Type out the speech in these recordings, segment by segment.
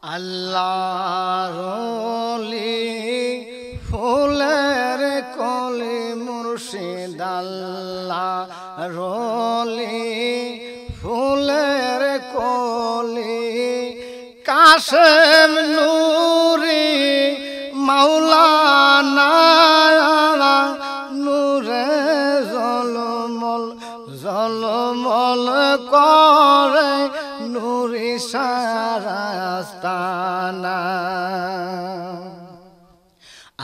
আল্লাহর ওলি ফুলের কলি মুর্শিদ আল্লাহর ওলি ফুলের কলি কাশেম নূরি মাওলানা নূরে জলমল জলমল করে নূরি সারাস্তানা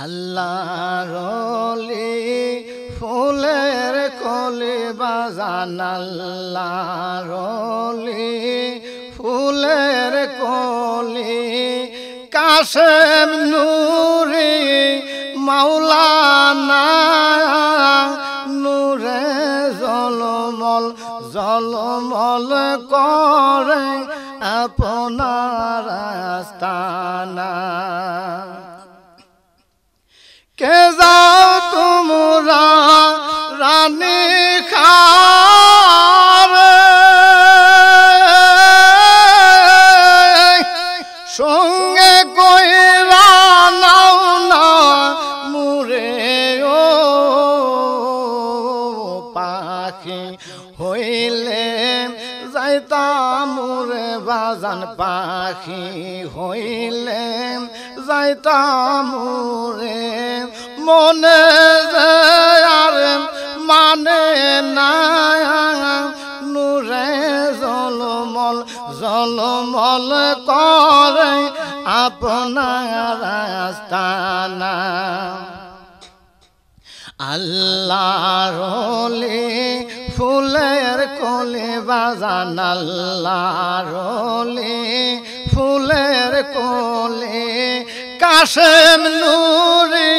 আল্লাহর ওলি ফুলের কলি বাজান আল্লাহর ওলি ফুলের কলি কাশেম নূরি মাওলানা নূরে জলমল জলমল করে আপনার আস্তানা কে যাও তোমরা রানী খারে সঙ্গে কইরা নাও না মুরে ও পাখি হইলে যাইতাম মুরে বাজান পাখি হইলে যাইতাম মুরে মনে আর মানে না নূরে জলমল জলমল করে আপনার আস্তানা আল্লাহর ওলি ফুলের কলি বাজান আল্লাহর ওলি ফুলের কলি কাশেম নূরি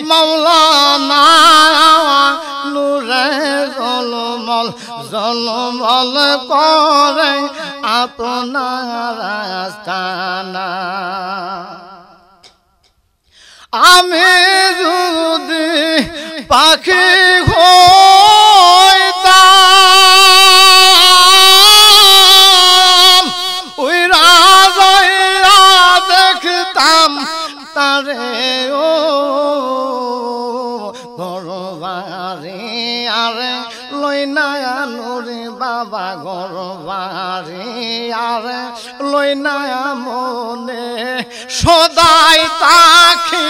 মাওলানা নূরে জলমল জলমল করে আপনার আস্তানা আমি যদি পাখি হইতাম উইরা যাইয়া দেখতাম তারে ও ঘরবাড়ি আরে লইনা নুরি বাবা ঘরবাড়ি আরে লইনা মনে সদাই তাকি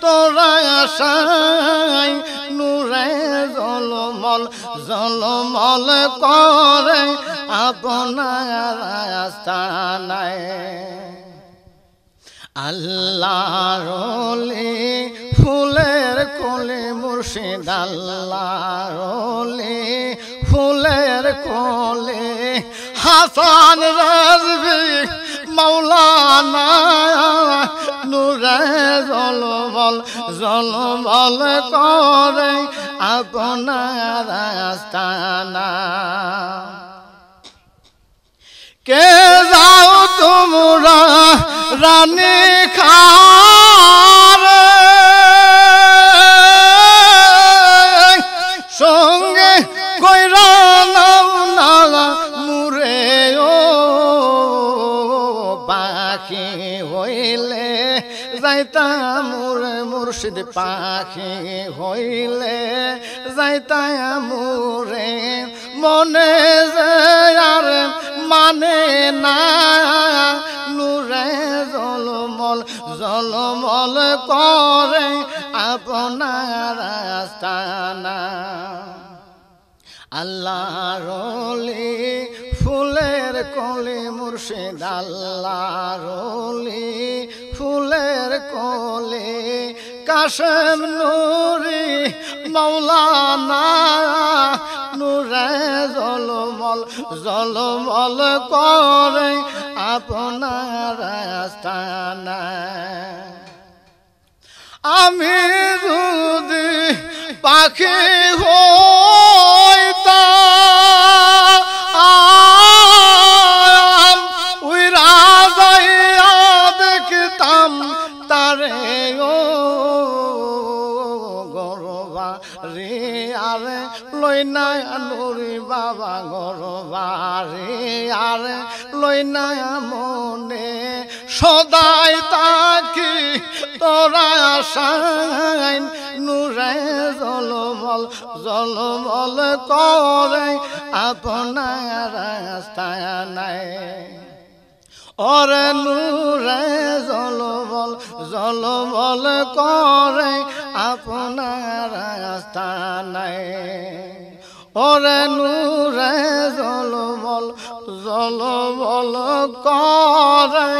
তোরা আশাই নূরে জলমল জলমল করে আপনার আস্তানায় আল্লাহর ওলি ফুলের কলি মুর্শিদ আল্লাহর ওলি ফুলের কলি হাসান রাজবি মাওলানা নূরে জলমল জলমল করে আপনার আস্তানা কে যাও তোমরা রানী খারে সঙ্গে কইরা নাও না মুরে ও পাখি হইলে যাইতাম মুরে মুর্শিদ পাখি হইলে যাইতাম মুরে মনে আর মানে না নূরে জলমল জলমল করে আপনার আস্তানা আল্লাহর ওলি ফুলের কলি মুর্শিদ আল্লাহর ওলি ফুলের কলি কাশেম নূরি মাওলানা নূরে জলমল জলমল করে আপনার আস্তানা আমি যদি পাখি হইতাম উইরা যাইয়া দেখতাম তারে ও গরবাড়ি আরে লইনা নুরি বাবা গরবাড়ি আরে লইনা মনে সদাই তাকি তোরা আশায় নূরে জলমল জলমল করে আপনার রাস্তা নাই ওরে নূরে জলমল জলমল করে আপনার রাস্তা নাই ওরে নূরে জলমল জলমল করে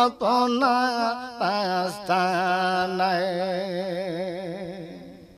আপনার রাস্তা নাই